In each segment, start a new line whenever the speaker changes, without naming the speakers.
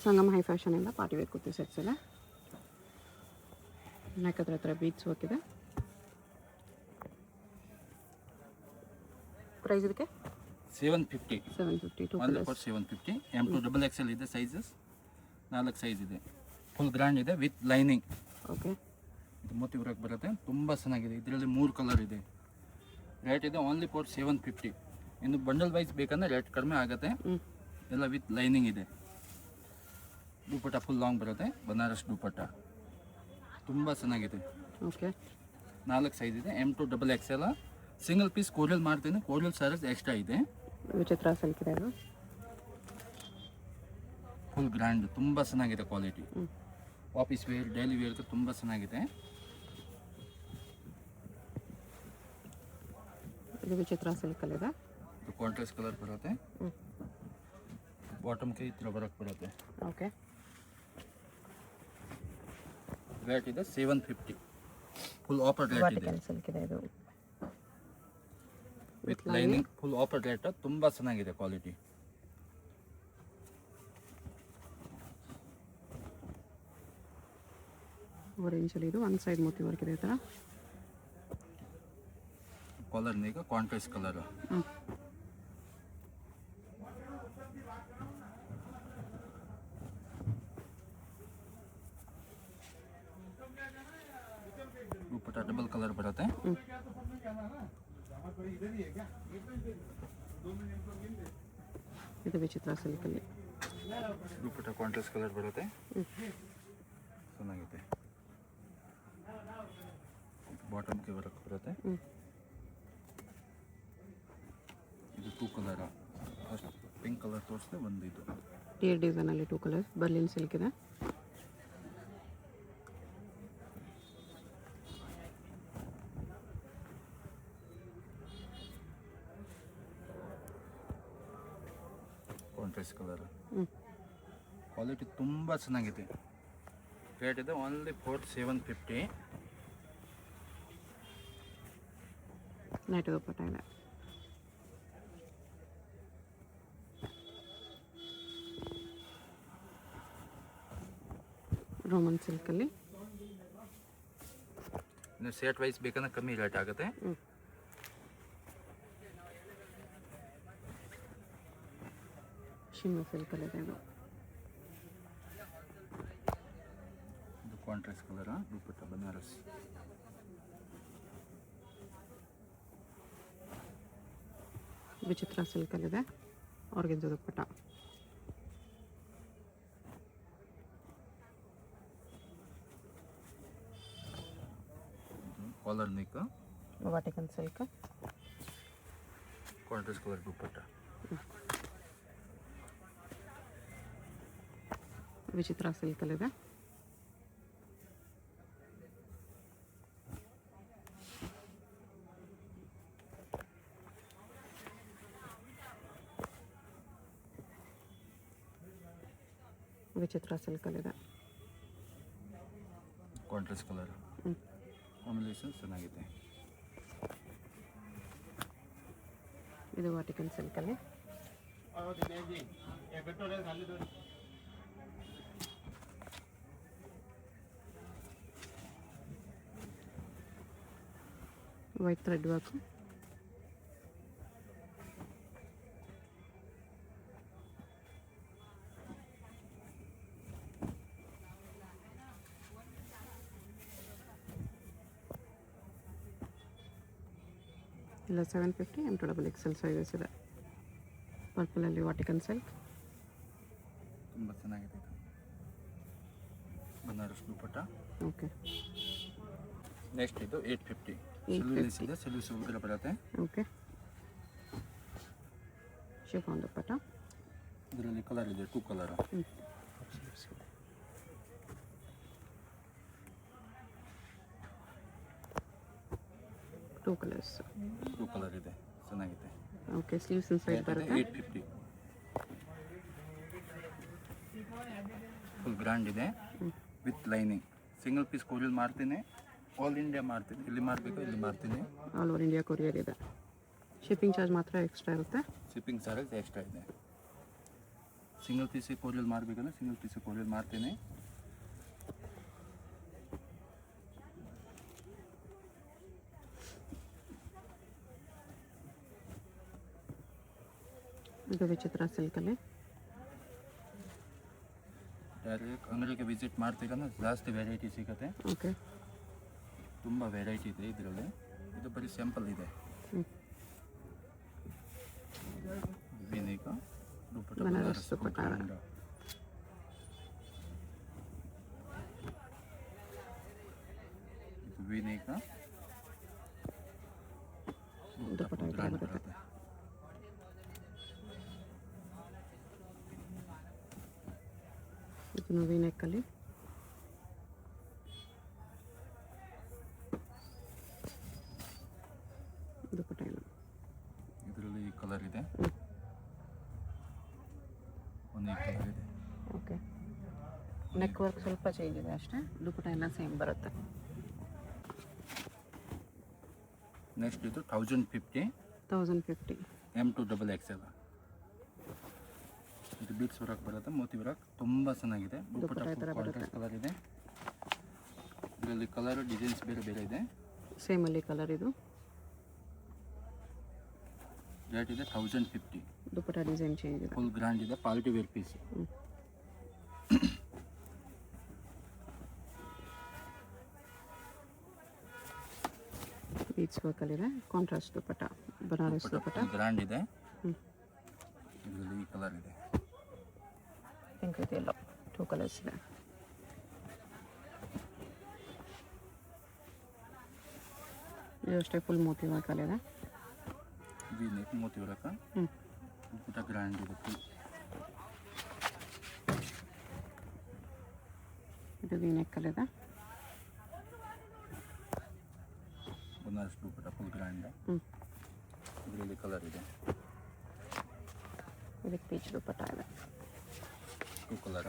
Sangam high ಫ್ಯಾಷನಿಂದ party wear kurti sets ಇದೆ. Neck ಹತ್ರ ಬೀಟ್ಸ್ ವರ್ಕ್ ಇದೆ. ಪ್ರೈಸ್ ಇದಕ್ಕೆ
750.
750
ಓನ್ಲಿ ಫಾರ್ 750. M2 XXL ಇದೆ ಸೈಜಸ್, 4 ಸೈಜ್ ಇದೆ. ಫುಲ್ ಗ್ರ್ಯಾಂಡ್ ಇದೆ ವಿತ್ ಲೈನಿಂಗ್.
ಓಕೆ,
ಇದು ಮೋತಿ ವರ್ಕ್ ಬರುತ್ತೆ, ತುಂಬ ಚೆನ್ನಾಗಿದೆ. ಇದರಲ್ಲಿ 3 ಕಲರ್ ಇದೆ. ರೇಟ್ ಇದೆ ಓನ್ಲಿ ಫಾರ್ 750. ಇನ್ನು ಬಂಡಲ್ ವೈಸ್ ಬೇಕಂದ್ರೆ ರೇಟ್ ಕಡಿಮೆ ಆಗುತ್ತೆ. ಎಲ್ಲ ವಿತ್ ಲೈನಿಂಗ್ ಇದೆ. ದುಪ್ಪಟ್ಟ ಫುಲ್ ಲಾಂಗ್ ಬರುತ್ತೆ, ಬನಾರಸ್ ದುಪ್ಪಟ್ಟ ತುಂಬ ಚೆನ್ನಾಗಿದೆ.
ಓಕೆ,
4 ಸೈಜ್ ಇದೆ. M2 XXL. ಸಿಂಗಲ್ ಪೀಸ್ ಕೋರಿಯಲ್ ಮಾಡ್ತೀನಿ, ಕೋರಿಯಲ್ ಸಾರೀಸ್ ಎಕ್ಸ್ಟ್ರಾ ಇದೆ.
ವಿಚಿತ್ರ ಸಿಲ್ಕ್ ಇದೆ ಅದು.
ಫುಲ್ ಗ್ರ್ಯಾಂಡ್, ತುಂಬ ಚೆನ್ನಾಗಿದೆ quality. Office wear, daily wear ತುಂಬ ಚೆನ್ನಾಗಿದೆ.
ಇದು ವಿಚಿತ್ರ ಸಿಲ್ಕಲ್ಲಿದೆ.
ಇದು ಕಾಂಟ್ರಾಸ್ಟ್ ಕಲರ್ ಬರುತ್ತೆ. ಬಾಟಮ್ಗೆ ಈ ಥರ ಬರೋಕ್ಕೆ ಬರುತ್ತೆ.
ಓಕೆ,
ರೇಟ್ ಇದೆ 750. ಫುಲ್ ಆಫರ್ ರೇಟ್ ಇದೆ.
ವರ್ಟಿಕಲ್ ಸಿಲ್ಕ್ ಇದೆ ಇದು.
With lining, full offer rate, ತುಂಬ ಚೆನ್ನಾಗಿದೆ ಕ್ವಾಲಿಟಿ.
ಆರೆಂಜಲ್ಲಿ ಇದು ಒಂದು ಸೈಡ್ ಮೋತಿ ವರ್ಕ್ ಇದೆ ಈ ಥರ.
ಕಲರ್ ಈಗ ಕಾಂಟ್ರಾಸ್ಟ್ ಕಲರ್. ದುಪ್ಪಟ್ಟ ಡಬಲ್ ಕಲರ್ ಬರುತ್ತೆ.
ಇದು ವಿಚಿತ್ರ ಸಿಲ್ಕಲ್ಲಿ.
ದುಪ್ಪಟ್ಟ ಕಾಂಟ್ರಾಸ್ಟ್ ಕಲರ್ ಬರುತ್ತೆ, ಚೆನ್ನಾಗಿದೆ. ಬಾಟಮ್ಗೆ ಬರೋಕ್ಕೆ ಬರುತ್ತೆ. ಇದು 2 ಕಲರ್. ಫಸ್ಟ್ ಪಿಂಕ್ ಕಲರ್ ತೋರಿಸಿದೆ, ಒಂದು ಇದು
ಟೀರ್ ಡಿಸೈನಲ್ಲಿ 2 ಕಲರ್ಸ್. ಬರ್ಲಿನ್ ಸಿಲ್ಕ್ ಇದೆ.
Contrast colour. ಕ್ವಾಲಿಟಿ ತುಂಬ ಚೆನ್ನಾಗಿದೆ. ರೇಟ್ ಇದೆ ಓನ್ಲಿ ಫಾರ್ 750.
ನೈಟ್ ದುಪ್ಪಟ್ಟ ಇದೆ. ರೋಮನ್ ಸಿಲ್ಕಲ್ಲಿ.
ಇನ್ನು ಸೆಟ್ ವೈಸ್ ಬೇಕಂದ್ರೆ ಕಮ್ಮಿ ರೇಟ್ ಆಗುತ್ತೆ.
ಶಿಮ್ಮರ್ ಸಿಲ್ಕಲ್ಲಿದೆ ಇದು.
ಇದು ಕಾಂಟ್ರಾಸ್ಟ್ ಕಲರ್, ದುಪ್ಪಟ್ಟ ಬನಾರಸ್.
ವಿಚಿತ್ರ ಸಿಲ್ಕಲ್ಲಿದೆ. Organza dupatta.
Collar neck,
Vatican silk.
Contrast colour dupatta.
ವಿಚಿತ್ರ ಸಿಲ್ಕಲ್ಲಿದೆ. ವಿಚಿತ್ರ ಸಿಲ್ಕಲ್ಲಿದೆ.
ಕಾಂಟ್ರಾಸ್ಟ್ ಕಲರ್ ಕಾಂಬಿನೇಷನ್ ಚೆನ್ನಾಗಿದೆ.
ಇದು ವಾಟಿಕನ್ ಸಿಲ್ಕಲ್ಲಿ. White thread work. ಇಲ್ಲ 750. M2 XXL ಸೈಜಸ್ ಇದೆ. ಪರ್ಪಲಲ್ಲಿ ವಾಟಿಕನ್ ಸಿಲ್ಕ್.
ತುಂಬ ಚೆನ್ನಾಗಿದೆ. ಬನಾರಸ್ ದುಪ್ಪಟ್ಟ.
ಓಕೆ,
ನೆಕ್ಸ್ಟ್ ಇದು 850. ಸಿಲ್ವಿಸ್ ಇದೆ, ಸಿಲ್ವಿಸ್ ಉಗ್ರ ಬರುತ್ತೆ.
ಓಕೆ, ಶಿಫಾನ್ ದುಪ್ಪಟ್ಟ.
ಇದರಲ್ಲಿ ಕಲರ್ ಇದೆ, 2 ಕಲರ್.
2 ಕಲರ್ಸ್.
2 ಕಲರ್ ಇದೆ, ಚೆನ್ನಾಗಿದೆ.
ಓಕೆ, ಸ್ಲೀವ್ಸ್ ಇನ್ಸೈಡ್ ಬರುತ್ತೆ.
850. ಫುಲ್ ಗ್ರ್ಯಾಂಡ್ ಇದೆ with lining. Single piece courier ಮಾಡ್ತೀನಿ, ಆಲ್ ಇಂಡಿಯಾ ಮಾಡ್ತೀನಿ. ಇಲ್ಲಿ ಮಾಡಬೇಕು, ಇಲ್ಲಿ ಮಾಡ್ತೀನಿ.
ಆಲ್ ಓವರ್ ಇಂಡಿಯಾ ಕೊರಿಯರ್ ಇದೆ. ಶಿಪ್ಪಿಂಗ್ ಚಾರ್ಜ್ ಮಾತ್ರ ಎಕ್ಸ್ಟ್ರಾ ಇರುತ್ತೆ.
ಶಿಪ್ಪಿಂಗ್ ಚಾರ್ಜ್ ಎಕ್ಸ್ಟ್ರಾ ಇದೆ. ಸಿಂಗಲ್ ಪೀಸಿಗೆ ಕೊರಿಯಲ್ ಮಾಡಬೇಕಂದ್ರೆ ಸಿಂಗಲ್ ಪೀಸಿಗೆ ಕೊರಿಯಲ್ ಮಾಡ್ತೀನಿ.
ಇದು ವಿಚಿತ್ರ ಸಿಲ್ಕಲ್ಲಿ.
ಡೈರೆಕ್ಟ್ ಅಂಗಡಿಗೆ ವಿಸಿಟ್ ಮಾಡ್ತೀಗಂದ್ರೆ ಜಾಸ್ತಿ ವೆರೈಟಿ ಸಿಗುತ್ತೆ.
ಓಕೆ.
ತುಂಬ ವೆರೈಟಿ ಇದೆ ಇದರಲ್ಲಿ. ಇದು ಬರೀ ಸ್ಯಾಂಪಲ್ ಇದೆ. ವಿನೇಕ ದುಪ್ಪಟ್ಟ
ಬನಾರಸ್ ದುಪ್ಪಟ್ಟ.
ಇದು ವಿನೇಕ
ದುಪ್ಪಟ್ಟ ಈ ಥರ
ಗ್ರ್ಯಾಂಡ್
ಬರುತ್ತೆ.
ಬರುತ್ತೆ.
ಇದನ್ನು ವಿ ನೆಕ್ಕಲ್ಲಿ. ದುಪ್ಪಟ್ಟ ಏನು
ಇದರಲ್ಲಿ ಈ ಕಲರ್ ಇದೆ, ಒಂದು ಈ ಕಲರ್ ಇದೆ.
ಓಕೆ. ನೆಕ್ ವರ್ಕ್ ಸ್ವಲ್ಪ ಚೇಂಜ್ ಇದೆ ಅಷ್ಟೇ, ದುಪ್ಪಟ್ಟ ಎಲ್ಲ ಸೇಮ್ ಬರುತ್ತೆ.
ನೆಕ್ಸ್ಟ್ ಇದು 1050
1050.
M2XXL. ಇದು ಬೀಡ್ಸ್ ವರ್ಕ್ ಬರುತ್ತೆ, ಮೋತಿ ವರ್ಕ್ ತುಂಬ ಚೆನ್ನಾಗಿದೆ. ದುಪ್ಪಟ್ಟ
ದುಪ್ಪಟ್ಟ ಈ ಥರ
ಕಾಂಟ್ರಾಸ್ಟ್ ಕಲರ್ ಇದೆ. ಇದರಲ್ಲಿ ಕಲರ್ ಡಿಸೈನ್ಸ್ ಬೇರೆ ಬೇರೆ ಇದೆ.
ಸೇಮಲ್ಲಿ ಕಲರ್ ಇದು.
ರೇಟ್ ಇದೆ 1050.
ದುಪ್ಪಟ್ಟ ಡಿಸೈನ್ ಚೇಂಜ್ ಇದೆ.
ಫುಲ್ ಗ್ರ್ಯಾಂಡ್ ಇದೆ, ಪಾರ್ಟಿ ವೇರ್ ಪೀಸ್.
ಬೀಚ್ ವರ್ಕಲ್ಲಿದೆ. ಕಾಂಟ್ರಾಸ್ಟ್ ದುಪ್ಪಟ್ಟ, ಬನಾರಸ್ ದುಪ್ಪಟ್ಟ.
ಗ್ರ್ಯಾಂಡ್ ಇದೆ. ಇದರಲ್ಲಿ ಈ ಕಲರ್ ಇದೆ,
ಪಿಂಕ್ ವಿತ್ ಎಲ್ಲೋ, 2 ಕಲರ್ಸ್ ಇದೆ. ಇದು ಅಷ್ಟೇ ಫುಲ್ ಮೋತಿ ವರ್ಕಲ್ಲಿದೆ.
ವಿ ನೆಕ್ ಮೋತಿ ವರ್ಕ್. ದುಪ್ಪಟ್ಟ ಗ್ರ್ಯಾಂಡ್ ಇದೆ ಫುಲ್.
ಇದು ವಿ ನೆಕ್ಕಲ್ಲಿದೆ.
Banaras dupatta full grand. ಇದರಲ್ಲಿ ಕಲರ್ ಇದೆ,
ಇದಕ್ಕೆ ಪೀಚ್ ದುಪ್ಪಟ್ಟ ಇದೆ.
2 ಕಲರ.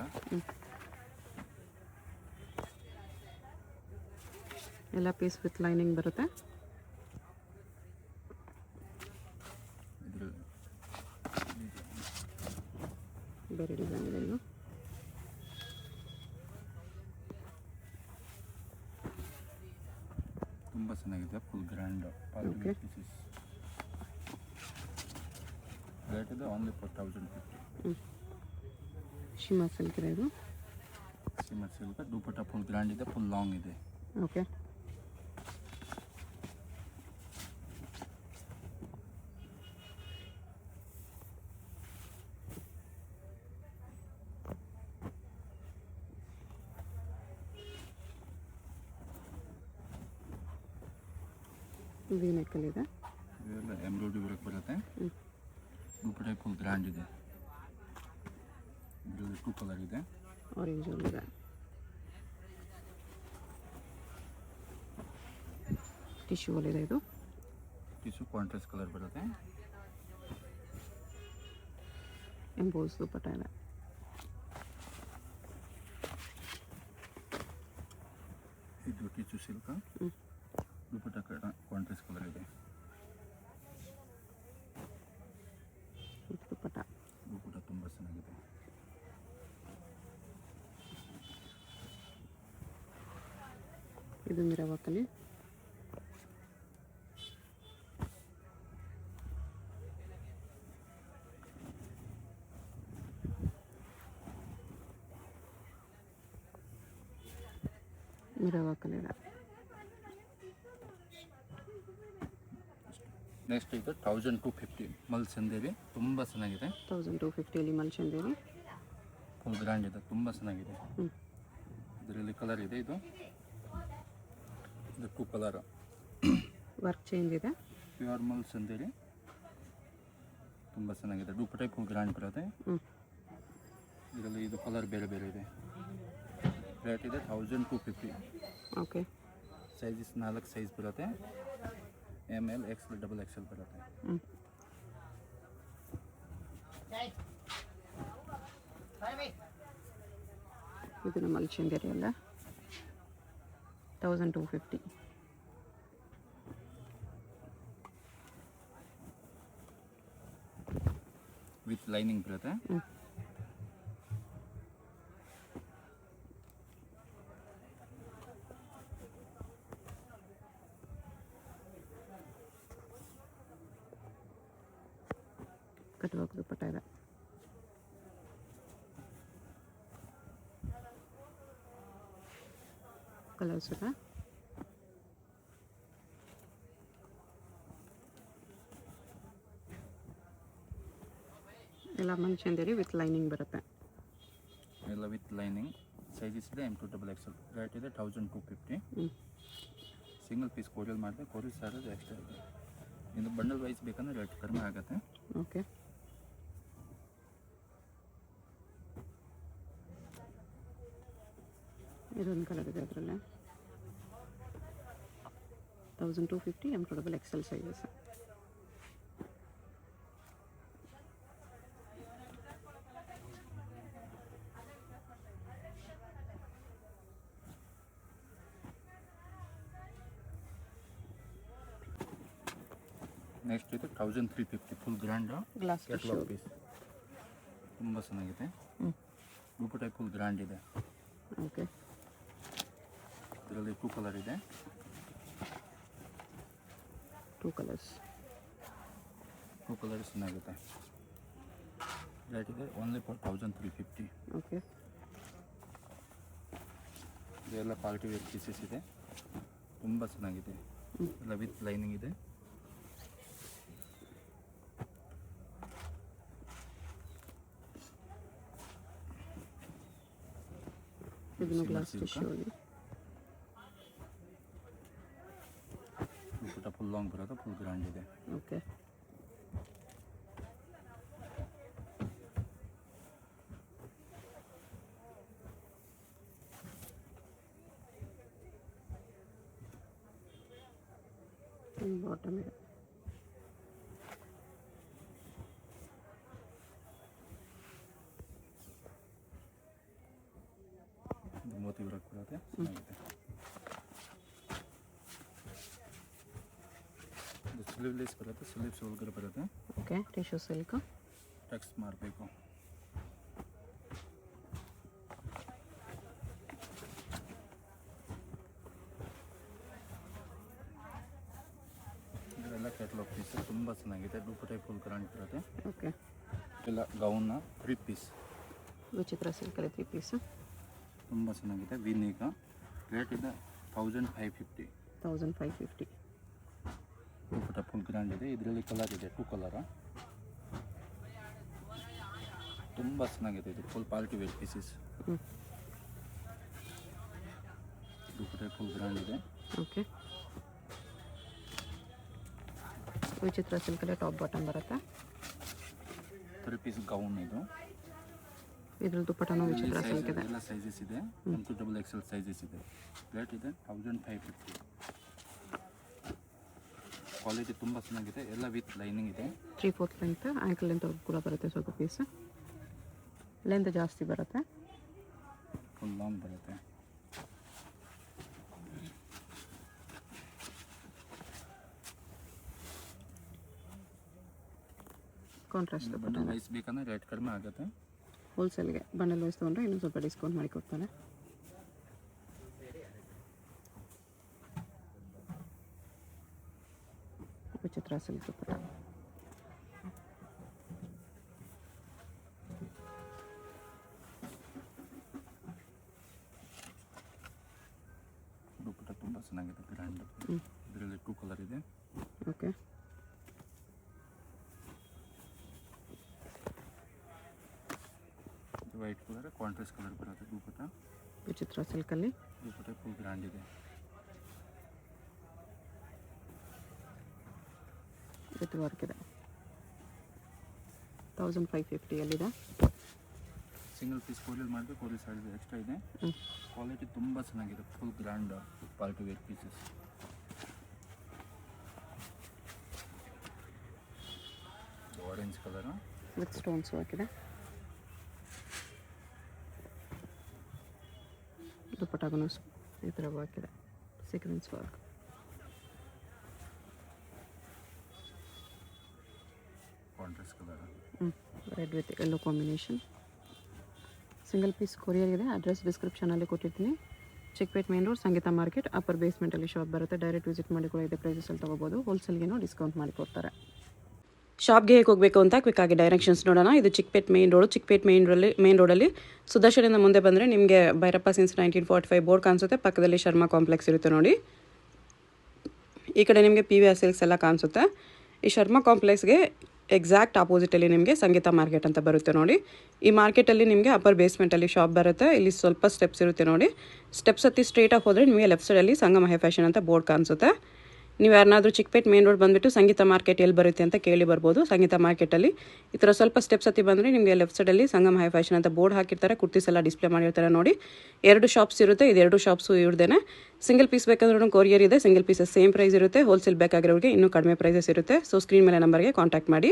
ಎಲ್ಲ ಪೀಸ್ ವಿತ್ ಲೈನಿಂಗ್ ಬರುತ್ತೆ.
ಇದರಲ್ಲಿ
ಬೇರೆ ಡಿಸೈನ್ ಇದೆ ಇದು.
ತುಂಬ ಚೆನ್ನಾಗಿದೆ, full grand
Okay.
Pieces. Rate ಇದೆ ಓನ್ಲಿ 1050.
ಶಿಮಾ ಸಿಲ್ಕ್ ಇದೆ ಇದು.
Simmer silk. ದುಪ್ಪಟ್ಟ ಫುಲ್ ಗ್ರ್ಯಾಂಡ್ ಇದೆ, ಫುಲ್ ಲಾಂಗ್ ಇದೆ.
ಓಕೆ. ವಿ ನೆಕ್ಕಲ್ಲಿದೆ.
ಇದೆಲ್ಲ ಎಂಬ್ರಾಯ್ಡ್ರಿ ವರ್ಕ್ ಬರುತ್ತೆ. ದುಪ್ಪಟ್ಟ ಫುಲ್ ಗ್ರ್ಯಾಂಡ್ ಇದೆ. ಇದರಲ್ಲಿ 2 ಕಲರ್ ಇದೆ.
ಆರೆಂಜ್ ಇದೆ. ಟಿಶ್ಯೂ ಇದೆ ಇದು.
ಟಿಶ್ಯೂ ಕಾಂಟ್ರಾಸ್ಟ್ ಕಲರ್ ಬರುತ್ತೆ.
ಎಂಬೋಸ್ ದುಪ್ಪಟ್ಟ ಇದೆ.
ಇದು ಟಿಶ್ಯೂ ಸಿಲ್ಕ್. ದುಪ್ಪಟ್ಟ ಕಾಂಟ್ರಾಸ್ಟ್ ಕಲರ್ ಇದೆ.
ದುಪ್ಪಟ್ಟ
ದುಪ್ಪಟ್ಟ ತುಂಬ ಚೆನ್ನಾಗಿದೆ.
ಇದು ಮಿರ ವರ್ಕಲ್ಲಿ. ಮಿರ ವರ್ಕಲ್ಲಿದೆ.
ನೆಕ್ಸ್ಟ್ ಇದು 1250 ಮಲ್ ಚಂದೇರಿ. ತುಂಬ ಚೆನ್ನಾಗಿದೆ.
1250 ಮಲ್ಚಂದೇರಿ.
ಫುಲ್ ಗ್ರ್ಯಾಂಡ್ ಇದೆ, ತುಂಬ ಚೆನ್ನಾಗಿದೆ. ಇದರಲ್ಲಿ ಕಲರ್ ಇದೆ. ಇದು 2 ಕಲರ್.
ವರ್ಕ್ ಚೇಂಜ್ ಇದೆ.
ಪ್ಯೂರ್ ಮಲ್ ಚಂದೇರಿ, ತುಂಬ ಚೆನ್ನಾಗಿದೆ. ದುಪ್ಪಟ್ಟ ಫುಲ್ ಗ್ರ್ಯಾಂಡ್ ಬರುತ್ತೆ. ಇದರಲ್ಲಿ ಇದು ಕಲರ್ ಬೇರೆ ಬೇರೆ ಇದೆ. ರೇಟ್ ಇದೆ 1250.
ಓಕೆ.
ಸೈಜಸ್ 4 ಸೈಜ್ ಬರುತ್ತೆ. ML XL XXL ಬರುತ್ತೆ.
ಇದು ನಮ್ಮ ಮಲ್ಚಂದೇರಿ ಅಲ್ಲ. 1250.
ವಿತ್ ಲೈನಿಂಗ್ ಬರುತ್ತೆ.
ಕಟ್ ವರ್ಕ್ ದುಪ್ಪಟ್ಟ ಇದೆ. ಕಲರ್ಸ್ ಇದೆ. ಎಲ್ಲ ಮಂಚಂದೇರಿ ವಿತ್ ಲೈನಿಂಗ್ ಬರುತ್ತೆ.
ಎಲ್ಲ ವಿತ್ ಲೈನಿಂಗ್. ಸೈಜಸ್ ಇದೆ M2XXL. ರೇಟ್ ಇದೆ 1250. ಸಿಂಗಲ್ ಪೀಸ್ ಕೊರಿಯಲ್ ಮಾಡಿದೆ, ಕೊರಿಯಲ್ ಚಾರ್ಜ್ ಎಕ್ಸ್ಟ್ರಾ ಇದೆ. ಇನ್ನು ಬಂಡಲ್ ವೈಸ್ ಬೇಕಂದ್ರೆ ರೇಟ್ ಕಡಿಮೆ ಆಗುತ್ತೆ.
ಓಕೆ, ಇದೊಂದು ಕಲರ್ ಇದೆ ಅದರಲ್ಲೇ 1250 M2XXL ಸೈಜಸ್.
ನೆಕ್ಸ್ಟ್ ಇದು 1350 full grand
glass
catalogue piece. ತುಂಬ ಚೆನ್ನಾಗಿದೆ. ದುಪ್ಪಟ್ಟ ಫುಲ್ ಗ್ರ್ಯಾಂಡ್ ಇದೆ.
ಓಕೆ,
ಇದರಲ್ಲಿ 2 ಕಲರ್ ಇದೆ.
2 ಕಲರ್ಸ್.
2 ಕಲರ್ಸ್ ಚೆನ್ನಾಗಿದೆ. ರೇಟ್ ಇದೆ ಓನ್ಲಿ ಫಾರ್ 1350.
ಓಕೆ,
ಇದೆಲ್ಲ ಪಾರ್ಟಿ ವೇರ್ ಪೀಸಸ್ ಇದೆ. ತುಂಬ ಚೆನ್ನಾಗಿದೆ. ಎಲ್ಲ ವಿತ್ ಲೈನಿಂಗ್ ಇದೆ.
ಇದನ್ನು ಗ್ಲಾಸ್ ಟಿಶ್ಯೂ ಆಗಿ
ದುಪ್ಪಟ್ಟ ಫುಲ್ ಲಾಂಗ್ ಬರೋದು, ಫುಲ್ ಗ್ರ್ಯಾಂಡ್ ಇದೆ.
ಓಕೆ, ಬಾಟಮ್ ಇದೆ.
ಮೋತಿ ವರ್ಕ್ ಬರುತ್ತೆ, ಚೆನ್ನಾಗಿದೆ. ಇದು ಸ್ಲೀವ್ಲೆಸ್ ಬರುತ್ತೆ, ಸ್ಲೀವ್ಸ್ ಒಳಗಡೆ ಬರುತ್ತೆ.
Okay, tissue silk.
ಟೆಕ್ಸ್ಟ್ ಮಾಡಬೇಕು. ಇದೆಲ್ಲ ಕ್ಯಾಟ್ಲಾಗ್ ಪೀಸ್ ತುಂಬ ಚೆನ್ನಾಗಿದೆ. ದುಪ್ಪಟ್ಟ ಫುಲ್ ಗ್ರ್ಯಾಂಡ್ ಬರುತ್ತೆ.
ಓಕೆ,
ಎಲ್ಲ ಗೌನ್ನ 3 ಪೀಸ್.
ವಿಚಿತ್ರ ಸಿಲ್ಕಲ್ಲಿ 3 ಪೀಸು.
ತುಂಬ ಚೆನ್ನಾಗಿದೆ. ವಿನೀಗ ರೇಟ್ ಇದೆ 1550.
1550.
ದುಪ್ಪಟ್ಟ ಫುಲ್ ಗ್ರ್ಯಾಂಡ್ ಇದೆ. ಇದರಲ್ಲಿ ಕಲರ್ ಇದೆ, 2 ಕಲರ. ತುಂಬ ಚೆನ್ನಾಗಿದೆ. ಇದು ಫುಲ್ ಪಾರ್ಟಿ ವೇರ್ ಪೀಸಸ್. ದುಪ್ಪಟ್ಟ ಫುಲ್ ಗ್ರ್ಯಾಂಡ್ ಇದೆ.
ಓಕೆ, ವಿಚಿತ್ರ ಸಿಲ್ಕಲ್ಲೇ ಟಾಪ್ ಬಾಟಮ್ ಬರುತ್ತೆ.
3 ಪೀಸ್ ಗೌನ್ ಇದು.
ಇದ್ರಲ್ಲಿ ದುಪ್ಪಟ್ಟನೂ ವಿಚಿತ್ರ ಸಿಲ್ಕ್ ಇದೆ.
ಎಲ್ಲ ಸೈಜಸ್ ಇದೆ. M2XXL ಸೈಜಸ್ ಇದೆ. ರೇಟ್ ಇದೆ 1550. ಕ್ವಾಲಿಟಿ ತುಂಬ ಚೆನ್ನಾಗಿದೆ. ಎಲ್ಲ ವಿತ್ ಲೈನಿಂಗ್ ಇದೆ.
3/4 ಲೆಂತ್, ಆ್ಯಂಕಲ್ ಲೆಂತ್ ಕೂಡ ಬರುತ್ತೆ. ಸ್ವಲ್ಪ ಪೀಸ್ ಲೆಂತ್ ಜಾಸ್ತಿ ಬರುತ್ತೆ.
ಫುಲ್ ಲಾಂಗ್ ಬರುತ್ತೆ.
ಕಾಂಟ್ರಾಸ್ಟ್ ದುಪ್ಪಟ್ಟ.
ಬಂಡಲ್ ವೈಸ್ ಬೇಕಂದ್ರೆ ರೇಟ್ ಕಡಿಮೆ ಆಗುತ್ತೆ.
ಹೋಲ್ಸೇಲ್ಗೆ ಬಂಡಲ್ ವೈಸ್ ತೊಗೊಂಡ್ರೆ ಇನ್ನೂ ಸ್ವಲ್ಪ ಡಿಸ್ಕೌಂಟ್ ಮಾಡಿ ಕೊಡ್ತಾನೆ. ವಿಚಿತ್ರ ಸಿಲ್ಕ್ ದುಪ್ಪಟ್ಟ.
ದುಪ್ಪಟ್ಟ ತುಂಬ ಚೆನ್ನಾಗಿದೆ, ಗ್ರ್ಯಾಂಡ್. ಇದರಲ್ಲಿ 2 ಕಲರ್ ಇದೆ.
Okay,
white colour, contrast colour ಬರುತ್ತೆ. ದುಪ್ಪಟ್ಟ
ವಿಚಿತ್ರ ಸಿಲ್ಕಲ್ಲಿ
ದುಪ್ಪಟ್ಟ ಫುಲ್ ಗ್ರ್ಯಾಂಡ್ ಇದೆ.
ವಿತ್ ವರ್ಕ್ ಇದೆ. 1550 ಅಲ್ಲಿದೆ.
ಸಿಂಗಲ್ ಪೀಸ್ ಕೊರಿಯಲ್ ಮಾಡಿದ್ರೆ ಕೊರಿಯಲ್ ಚಾರ್ಜ್ ಎಕ್ಸ್ಟ್ರಾ ಇದೆ. ಕ್ವಾಲಿಟಿ ತುಂಬ ಚೆನ್ನಾಗಿದೆ. Full grand party wear pieces. Orange colour
with stones work ಇದೆ. ದುಪ್ಪಟ್ಟಾಗೂ ಈ ಥರ ವರ್ಕ್ ಇದೆ, sequence work.
Contrast colour.
Red with yellow combination. Single piece courier ಇದೆ. ಅಡ್ರೆಸ್ ಡಿಸ್ಕ್ರಿಪ್ಷನಲ್ಲಿ ಕೊಟ್ಟಿರ್ತೀನಿ. Chickpet main road, Sangeetha market, upper ಬೇಸ್ಮೆಂಟಲ್ಲಿ shop ಬರುತ್ತೆ. ಡೈರೆಕ್ಟ್ ವಿಸಿಟ್ ಮಾಡಿ ಕೂಡ ಇದೆ ಪ್ರೈಸಸಲ್ಲಿ ತೊಗೋಬೋದು. ಹೋಲ್ಸೇಲ್ಗೇನೋ ಡಿಸ್ಕೌಂಟ್ ಮಾಡಿ ಕೊಡ್ತಾರೆ. ಶಾಪ್ಗೆ ಹೇಗೆ ಹೋಗಬೇಕು ಅಂತ ಕ್ವಿಕ್ಕಾಗಿ ಡೈರೆಕ್ಷನ್ಸ್ ನೋಡೋಣ. ಇದು Chickpet main road. Chickpet main ರೋಡಲ್ಲಿ ಸುದರ್ಶನಿಂದ ಮುಂದೆ ಬಂದರೆ ನಿಮಗೆ ಭೈರಪ್ಪ ಸಿನ್ಸ್ 1945 ಬೋರ್ಡ್ ಕಾಣಿಸುತ್ತೆ. ಪಕ್ಕದಲ್ಲಿ ಶರ್ಮಾ ಕಾಂಪ್ಲೆಕ್ಸ್ ಇರುತ್ತೆ ನೋಡಿ. ಈ ಕಡೆ ನಿಮಗೆ PVR ಸಿಲ್ಕ್ಸ್ ಎಲ್ಲ ಕಾಣಿಸುತ್ತೆ. ಈ ಶರ್ಮಾ ಕಾಂಪ್ಲೆಕ್ಸ್ಗೆ ಎಕ್ಸಾಕ್ಟ್ ಆಪೋಸಿಟಲ್ಲಿ ನಿಮಗೆ ಸಂಗೀತ ಮಾರ್ಕೆಟ್ ಅಂತ ಬರುತ್ತೆ ನೋಡಿ. ಈ ಮಾರ್ಕೆಟಲ್ಲಿ ನಿಮಗೆ ಅಪ್ಪರ್ ಬೇಸ್ಮೆಂಟಲ್ಲಿ ಶಾಪ್ ಬರುತ್ತೆ. ಇಲ್ಲಿ ಸ್ವಲ್ಪ ಸ್ಟೆಪ್ಸ್ ಇರುತ್ತೆ ನೋಡಿ. ಸ್ಟೆಪ್ಸ್ ಹತ್ತಿ ಸ್ಟ್ರೇಟಾಗಿ ಹೋದರೆ ನಿಮಗೆ ಲೆಫ್ಟ್ ಸೈಡಲ್ಲಿ ಸಂಗಮ ಹೈ ಫ್ಯಾಷನ್ ಅಂತ ಬೋರ್ಡ್ ಕಾಣಿಸುತ್ತೆ. ನೀವು ಯಾರನ್ನಾದರೂ ಚಿಕ್ಕಪೇಟ್ ಮೇನ್ ರೋಡ್ ಬಂದುಬಿಟ್ಟು ಸಂಗೀತ ಮಾರ್ಕೆಟ್ ಎಲ್ಲಿ ಬರುತ್ತೆ ಅಂತ ಕೇಳಿ ಬರ್ಬೋದು. ಸಂಗೀತ ಮಾರ್ಕೆಟಲ್ಲಿ ಈ ಥರ ಸ್ವಲ್ಪ ಸ್ಟೆಪ್ಸ್ ಹತ್ತಿ ಬಂದರೆ ನಿಮಗೆ ಲೆಫ್ಟ್ ಸೈಡಲ್ಲಿ ಸಂಗಮ ಹೈ ಫ್ಯಾಷನ್ ಅಂತ ಬೋರ್ಡ್ ಹಾಕಿರ್ತಾರೆ. ಕುರ್ತೀಸ್ ಎಲ್ಲ ಡಿಸ್ಪ್ಲೇ ಮಾಡಿರ್ತಾರೆ ನೋಡಿ. 2 ಶಾಪ್ಸ್ ಇರುತ್ತೆ. ಇದು 2 ಶಾಪ್ಸು ಇವ್ರದ್ದೇನೆ. ಸಿಂಗಲ್ ಪೀಸ್ ಬೇಕಾದ್ರೂ ಕೊರಿಯರ್ ಇದೆ. ಸಿಂಗಲ್ ಪೀಸಸ್ ಸೇಮ್ ಪ್ರೈಸ್ ಇರುತ್ತೆ. ಹೋಲ್ಸೇಲ್ ಬೇಕಾಗಿರೋರಿಗೆ ಇನ್ನೂ ಕಡಿಮೆ ಪ್ರೈಸಸ್ ಇರುತ್ತೆ. ಸೊ ಸ್ಕ್ರೀನ್ ಮೇಲೆ ನಂಬರ್ಗೆ ಕಾಂಟ್ಯಾಕ್ಟ್ ಮಾಡಿ.